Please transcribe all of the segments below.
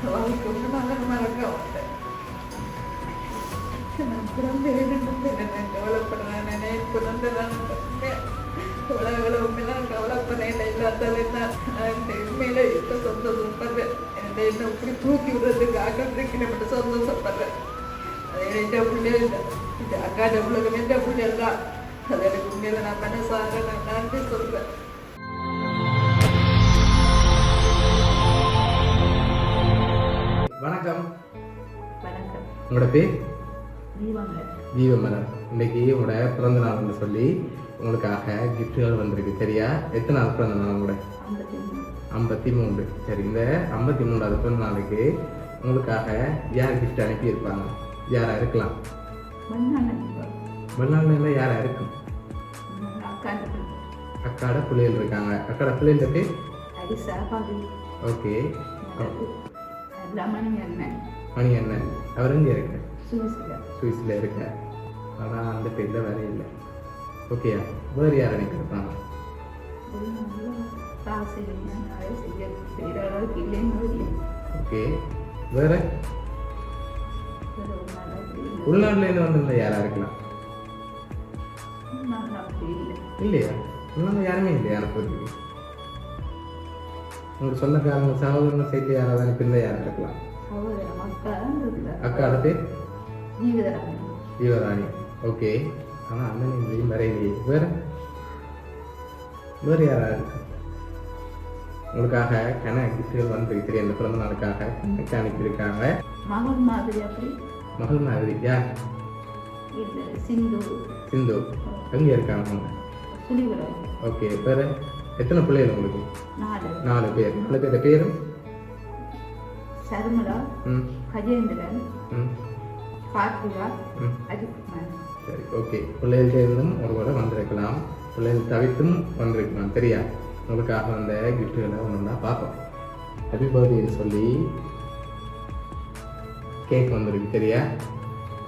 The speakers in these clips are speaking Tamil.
அவளுக்கு ஒன்று நான் மறக்க மாட்டேன். நான் பிறந்தேன் கவலைப்படுறேன். நினைப்பு நான் உலகம் கவலைப்படுறேன். எல்லாத்தாலும் தான் உண்மையில இப்போ சந்தோஷப்படுறேன். என்ன இப்படி தூக்கி விடுறதுக்கு ஆக்கிறதுக்கு நம்ம சந்தோஷப்படுறேன். அது என் பிள்ளைகள் இல்லை, இந்த அக்காட உலகம் எந்த பிள்ளைகள் தான். அது எனக்கு உண்மையில நான் மனசாக நான் நன்றி சொல்றேன். வணக்கம். வணக்கம். உங்களோட பேர்? தீபமலர். இன்னைக்கு உங்களோட பிறந்த நாள்னு சொல்லி உங்களுக்காக கிஃப்ட்டுகள் வந்திருக்கு. சரியா? எத்தனை நாள் பிறந்த நாள் உங்களோட? 53. சரி, இந்த 53வது பிறந்த நாளுக்கு உங்களுக்காக யார் கிஃப்ட் அனுப்பியிருப்பாங்க? யாரா இருக்கலாம்? வெளிநாடுல யாரா இருக்கும்? அக்காட பிள்ளைகள் இருக்காங்க. அக்காட பிள்ளைகள் பேர்? ஓகே. மணி அண்ணன். அவர் எங்கே இருக்க? சுவிஸில் இருக்க. ஆனால் அந்த பேரில் வேற இல்லை. ஓகேயா? வேறு யார் நினைக்கிறாங்க? ஓகே. வேற உள்நாட்டிலேருந்து வந்திருந்தா யாரா இருக்கலாம்? இல்லையா? உள்நாட்டில் யாருமே இல்லையா அனுப்புறதுக்கு? உங்களுக்கு சொந்தக்காரங்க சகோதரங்க சேர்த்து யாராவது அனுப்பியிருந்தா யாரா இருக்கலாம்? அக்கா பேர் ஜீவராணி. ஓகே. ஆனால் அண்ணன் இல்லையும் வேற இல்லையே. வேறு யாரா இருக்கு? உங்களுக்காக கிஃப்ட்டுகள் வந்துருக்கு. தெரியும், அந்த பிறந்த நாளுக்காக கணக்கு அனுப்பியிருக்காங்க. மகள் மாதிரி யார்? சிந்து. எங்கே இருக்காங்க அவங்க? ஓகே. வேறு எத்தனை பிள்ளைகள் உங்களுக்கு? 4 பேர். 4 பேர் பேரும்? சர்மலா, கஜேந்திரன், கார்த்திகா, அஜித்குமார். சரி, ஓகே. பிள்ளைகள்கிட்டேருந்தும் ஒரு கூட வந்திருக்கலாம், பிள்ளைகள் தவிர்த்தும் வந்திருக்கலாம். சரியா? உங்களுக்காக வந்த கிஃப்ட்டுகளை ஒன்று பார்ப்போம். ஹாப்பி பர்த்டேன்னு சொல்லி கேக் வந்திருக்கு. சரியா?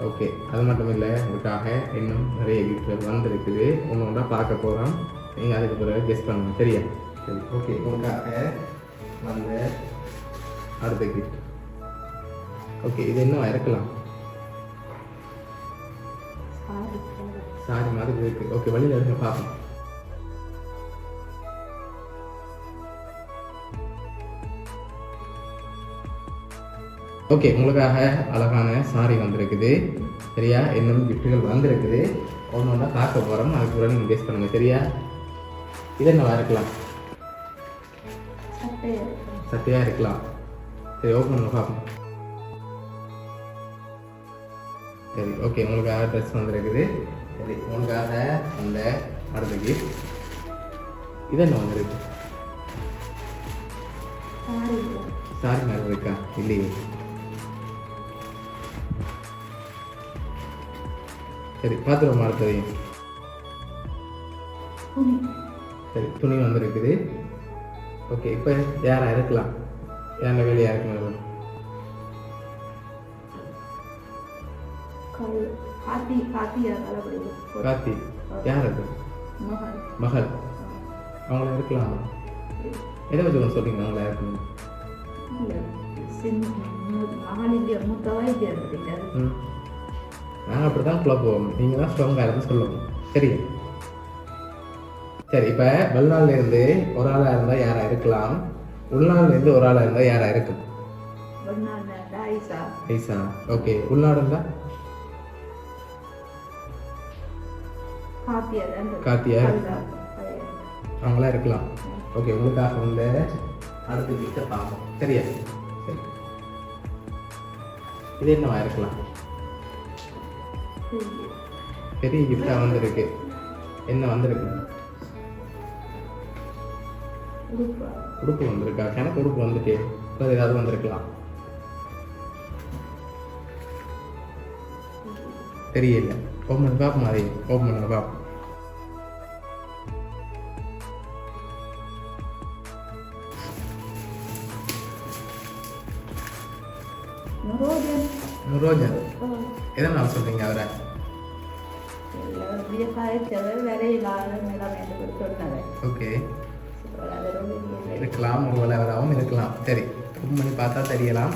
ஓகே. அது மட்டும் இல்லை, உங்களுக்காக இன்னும் நிறைய கிஃப்ட்டுகள் வந்திருக்குது. ஒன்று ஒன்றா பார்க்க போகிறோம். நீங்கள் அதுக்கு பிறகு கெஸ் பண்ணணும். சரியா? சரி, ஓகே. உங்களுக்காக வந்த அடுத்த கிஃப்ட். ஓகே, இது இன்னும் இறக்கலாம். சாரி மாதிரி இருக்கு. ஓகே, வழியில் இருக்க பார்ப்போம். ஓகே, உங்களுக்காக அழகான சாரி வந்திருக்குது. சரியா? இன்னும் கிஃப்ட்டுகள் வந்திருக்குது. ஒன்று ஒன்றா பார்க்க போகிறோம். அதுக்கு பிறகு நீங்கள் கெஸ் பண்ணுங்கள். சரியா? இது என்னவா இருக்கலாம்? சட்டையாக இருக்கலாம். சரி, ஓப்பன் பண்ண பார்ப்போம். சரி, ஓகே. உங்களுக்காக ட்ரெஸ் வந்துருக்குது. சரி, உங்களுக்காக அந்த அடுத்த கிஃப்ட். இது என்ன வந்துருக்கு? சாரி மாதிரி இருக்கா? இல்லையே. சரி, பார்த்துருவோம் அடுத்ததையும். சரி, துணி வந்துருக்குது. ஓகே, இப்போ யாரா இருக்கலாம்? யார வேலையா இருக்கணும்? கார்த்தி. யார் அது? மகள். அவங்கள இருக்கலாம். எதை வச்சு ஒன்று சொல்றீங்க அவங்கள இருக்கணும்? நாங்கள் அப்படி தான் குழப்போம். நீங்கள் தான் ஸ்ட்ராங்காக இருந்து சொல்லணும். சரியா? சரி, இப்போ வெளிநாள்லேருந்து ஒரு ஆளாக இருந்தால் யாராக இருக்கலாம்? உள்நாள்லேருந்து ஒரு ஆளாக இருந்தால் யாராக இருக்கும்? ஐசா. ஓகே. உள்நாடு இருந்தால் கார்த்தியா. அவங்களாம் இருக்கலாம். ஓகே, உங்களுக்காக வந்து அடுத்த கிஃப்ட்டை பார்ப்போம். சரியா? சரி, இது என்னவா இருக்கலாம்? பெரிய கிஃப்டாக வந்திருக்கு. என்ன வந்திருக்கு? உடுப்பு வந்திருக்கா? எனக்கு உடுப்பு வந்துட்டு வேறு ஏதாவது வந்திருக்கலாம். தெரியல. ஓப்பன் பண்ணி பார்ப்போம். அதை ஓப்பன் பண்ண பார்ப்போம். ரோஜன். எதனால் சொல்றீங்க அவரை? ஓகே, இருக்கலாம். ஒரு வேலை அவராகவும் இருக்கலாம். சரி, ஓப்பன் பண்ணி பார்த்தா தெரியலாம்.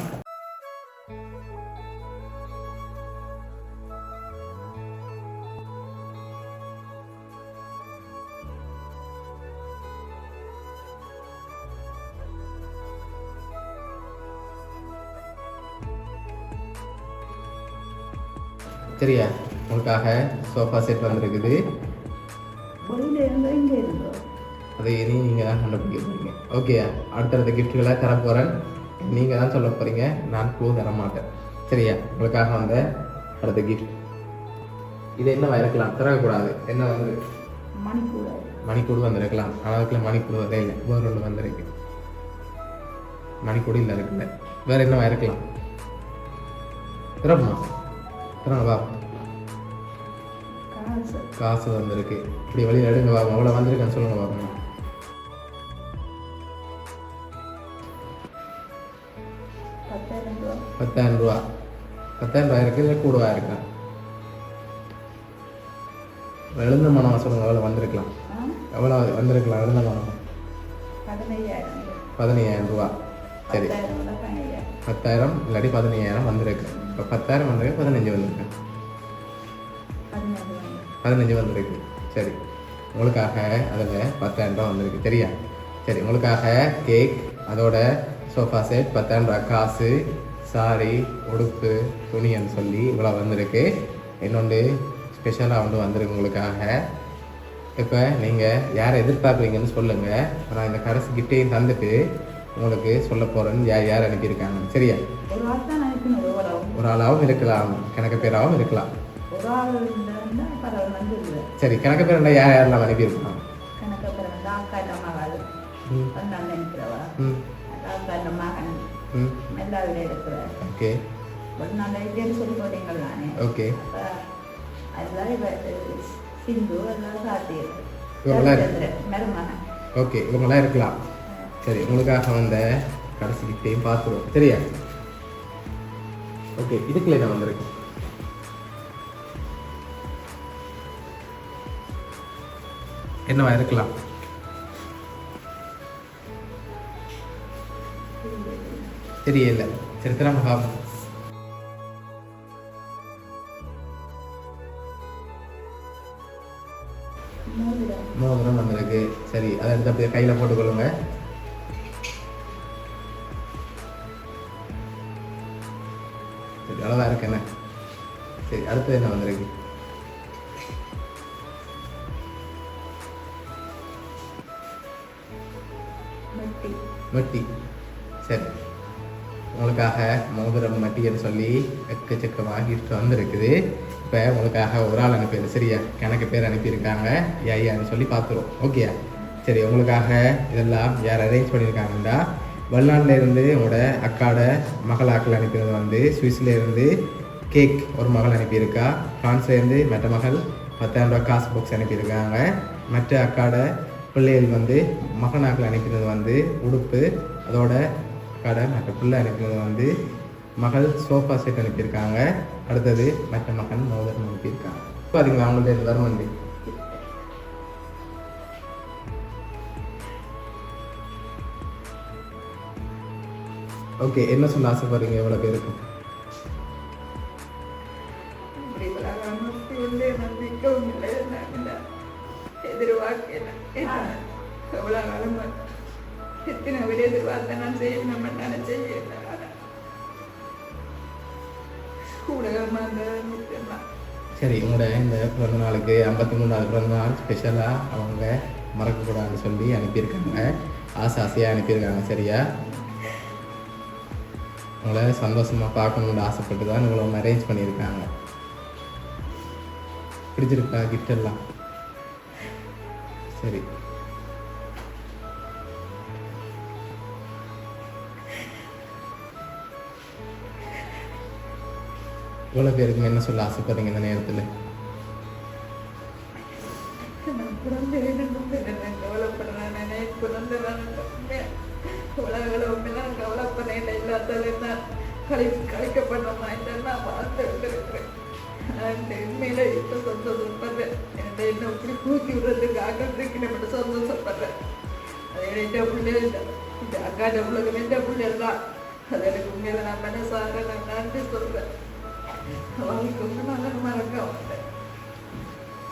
சரியா, உங்களுக்காக சோஃபா செட் வந்திருக்குது. அதை இனி நீங்கள் தான் கண்டுபிடிக்க போகிறீங்க. ஓகே, அடுத்தடுத்த கிஃப்ட்டுகளை தரப்போகிறேன். நீங்கள் தான் சொல்ல போகிறீங்க, நான் க்ளூ தர மாட்டேன். சரியா, உங்களுக்காக வந்த அடுத்த கிஃப்ட் இது என்னவா இருக்கலாம்? திறக்கக்கூடாது. என்ன வந்து மணிக்கூடு வந்திருக்கலாம். ஆனால் அதுக்குள்ள மணிக்கூடு வரே இல்லை, வேறு ஒன்று வந்திருக்கு. மணிக்கூடு இல்லை இருக்குல்ல, வேறு என்னவா இருக்கலாம்? திறப்புமா? வா, காசு வந்திருக்கு. இப்படி வழியில் எடுங்க வாங்க. அவ்வளோ வந்திருக்கேன்னு சொல்லுங்க பாருங்க. ₹10,000. ₹10,000 இருக்கு, இல்லை கூடவா இருக்கா? எழுந்த மனம் சொல்லுங்க, எவ்வளோ வந்திருக்கலாம்? எவ்வளோ வந்திருக்கலாம் எழுந்த மனம்? ₹15,000. சரி, 10,000 இல்லாட்டி 15,000 வந்திருக்கு. இப்போ 10,000 வந்திருக்கு, 15 வந்திருக்கு. 15 வந்திருக்கு. சரி, உங்களுக்காக அதில் ₹10,000 வந்திருக்கு. சரியா? சரி, உங்களுக்காக கேக், அதோட சோஃபா செட், ₹10,000 காசு, சாரி, உடுப்பு, துணின்னு சொல்லி இவ்வளோ வந்திருக்கு. இன்னொன்று ஸ்பெஷலாக ஒன்று வந்திருக்கு உங்களுக்காக. இப்போ நீங்கள் யாரை எதிர்பார்க்குறீங்கன்னு சொல்லுங்கள். நான் இந்த கடைசி கிஃப்டையும் தந்துட்டு உங்களுக்கு சொல்ல போகிறேன்னு யார் யார் அனுப்பியிருக்காங்க. சரியா? ஒரு ஆளாகவும் இருக்கலாம், கணக்கு பேராகவும் இருக்கலாம். சரி, கணக்கு பேர் யார் யாரெல்லாம் அனுப்பியிருக்காங்க? ஓகே ஓகே, ஓகே, இவங்களாம் இருக்கலாம். சரி, உங்களுக்காக வந்த கடைசி கிஃப்டையும் பார்த்துருவோம். சரியா? ஓகே, இதுக்குள்ள என்ன வந்திருக்கு? என்னவா இருக்கலாம்? தெரியல. சரி, திறமை பார்ப்போம். மோதிரம் வந்திருக்கு. சரி, அதை எடுத்து அப்படியே கையில் போட்டுக்கொள்ளுங்க. சரி, அளவாக இருக்கு என்ன? சரி, அடுத்தது என்ன வந்திருக்கு? மட்டி. சரி, உங்களுக்காக மோதிரம் மட்டின்னு சொல்லி எக்கச்சக்கமாக கிஃப்ட் வந்துருக்குது. இப்போ உங்களுக்காக ஒரு ஆள் அனுப்பிடு. சரியா? கணக்கு பேர் அனுப்பியிருக்காங்க. யான்னு சொல்லி பார்த்துருவோம். ஓகேயா? சரி, உங்களுக்காக இதெல்லாம் யார் அரேஞ்ச் பண்ணியிருக்காங்கன்னா, வெளிநாட்டிலேருந்து உங்களோட அக்காட மகள் ஆக்கள் அனுப்பினது வந்து சுவிஸ்லேருந்து கேக் ஒரு மகள் அனுப்பியிருக்கா. ஃப்ரான்ஸ்லேருந்து மற்ற மகள் ₹10,000 காசு பாக்ஸ் அனுப்பியிருக்காங்க. மற்ற அக்காட பிள்ளைகள் வந்து மகனாக்கள் அனுப்பினது வந்து உடுப்பு, அதோட அக்காட மற்ற பிள்ளை அனுப்பினது வந்து மகள் சோஃபா செட் அனுப்பியிருக்காங்க. அடுத்தது மற்ற மகன் மோதிரம் அனுப்பியிருக்காங்க. இப்போ அதுங்க அவங்கள்ட்ட வருமண்டி. ஓகே, என்ன சொல்ல ஆசைப்படுறீங்க? எவ்வளோ பேருக்கு? சரி, உங்களோட இந்த பிறந்த நாளுக்கு 53வது பிறந்த நாள் ஸ்பெஷலாக அவங்க மறக்கக்கூடாதுன்னு சொல்லி அனுப்பியிருக்காங்க. ஆசையாக அனுப்பியிருக்காங்க. சரியா? உங்களை சந்தோஷமாக பார்க்கணுன்னு ஆசைப்பட்டு தான் உங்களை ஒன்று அரேஞ்ச் பண்ணியிருக்காங்க. பிடிச்சிருக்கா கிஃப்ட் எல்லாம்? சரி, இவ்வளோ பேருக்கு என்ன சொல்ல ஆசைப்படுறீங்க இந்த நேரத்தில்? கழிக்கப்பட்டோம்னா நான் பார்த்து இருக்கிறேன். உண்மையில இப்போ சந்தோஷப்படுறேன். என்ன இப்படி தூக்கி விடுறதுக்கு ஆக்கிறதுக்கு நான் மட்டும் சந்தோஷப்படுறேன். அது என் பிள்ளைகள் இந்த அக்கா பிள்ளைகள் எந்த பிள்ளைகள் தான் அது எனக்கு உண்மையில நான் மனசார நான் நன்றி சொல்றேன். அவங்களுக்கு ஒன்றும் நான் மறக்க மாட்டேன்.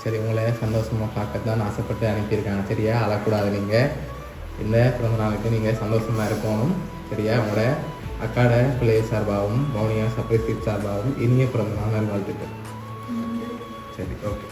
சரி, உங்களை சந்தோஷமாக பார்க்கத்தான் ஆசைப்பட்டு அனுப்பியிருக்காங்க. சரியா, அழக்கூடாது. நீங்கள் இந்த பிறந்த நாளுக்கு நீங்கள் சந்தோஷமாக இருக்கணும். சரியா, உங்களோட அக்காட பிள்ளைய சார்பாகவும் மௌனியா சர்ப்ரைஸ் சார்பாகவும் இனிய பிறந்த நாள் வாழ்த்துக்கள். சரி, ஓகே.